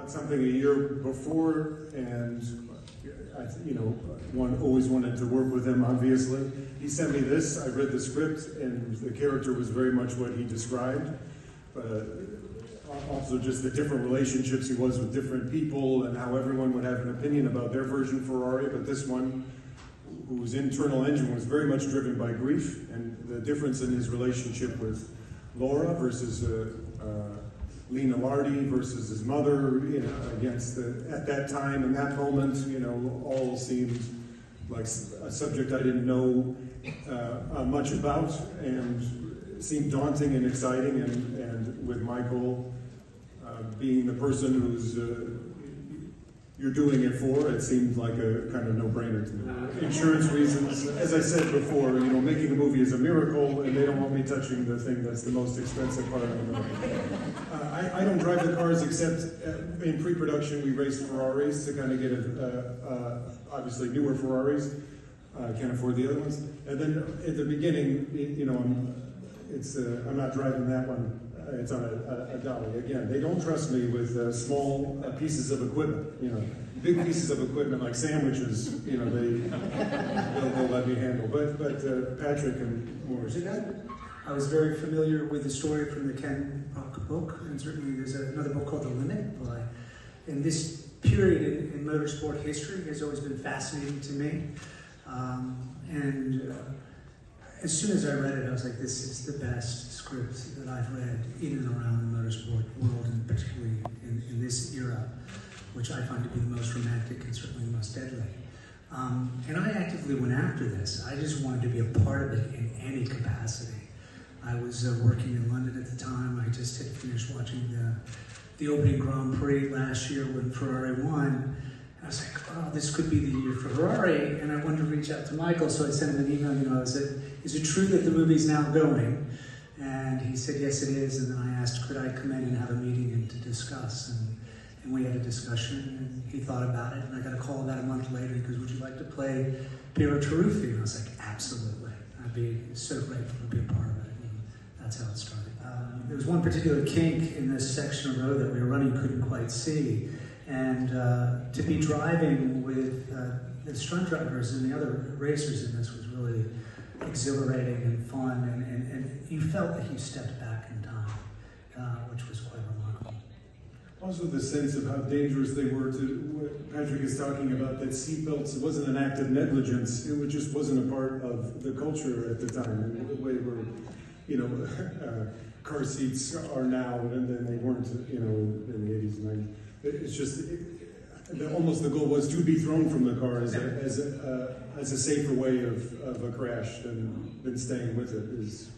out something a year before, and one always wanted to work with him, obviously. He sent me this, I read the script, and the character was very much what he described. Also just the different relationships he was with different people, and how everyone would have an opinion about their version of Ferrari, but this one, whose internal engine was very much driven by grief, and the difference in his relationship with Laura versus Lena Lardi versus his mother, against at that time, in that moment, all seemed like a subject I didn't know much about, and seemed daunting and exciting, and with Michael being the person who's you're doing it for, it seemed like a kind of no-brainer to me. Insurance reasons, as I said before, making a movie is a miracle, and they don't want me touching the thing that's the most expensive part of the movie. I don't drive the cars, except in pre-production we raced Ferraris to kind of get obviously newer Ferraris. I can't afford the other ones. And then at the beginning, I'm not driving that one. It's on a dolly. Again, they don't trust me with small pieces of equipment. Big pieces of equipment like sandwiches. They'll let me handle. But Patrick and Morris. I was very familiar with the story from the Ken Brock book, and certainly there's another book called The Limit. And this period in motorsport history has always been fascinating to me. As soon as I read it, I was like, this is the best script that I've read in and around the motorsport world, and particularly in this era, which I find to be the most romantic and certainly the most deadly. And I actively went after this. I just wanted to be a part of it in any capacity. I was working in London at the time. I just had finished watching the opening Grand Prix last year when Ferrari won. I was like, oh, this could be the year for Ferrari, and I wanted to reach out to Michael, so I sent him an email, I said, is it true that the movie's now going? And he said, yes, it is, and then I asked, could I come in and have a meeting and to discuss, and we had a discussion, and he thought about it, and I got a call about a month later. He goes, would you like to play Piero Taruffi? And I was like, absolutely. I'd be so grateful to be a part of it, and that's how it started. There was one particular kink in this section of road that we were running couldn't quite see, and to be driving with the stunt drivers and the other racers in this was really exhilarating and fun, and you felt that you stepped back in time, which was quite remarkable. Also the sense of how dangerous they were, to what Patrick is talking about, that seatbelts wasn't an act of negligence, it just wasn't a part of the culture at the time, and the way car seats are now, and then they weren't, in the 80s and 90s. It's just, almost the goal was to be thrown from the car as a safer way of a crash than staying with it. Is,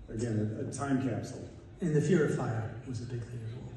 again, a time capsule. And the fear of fire was a big thing as well.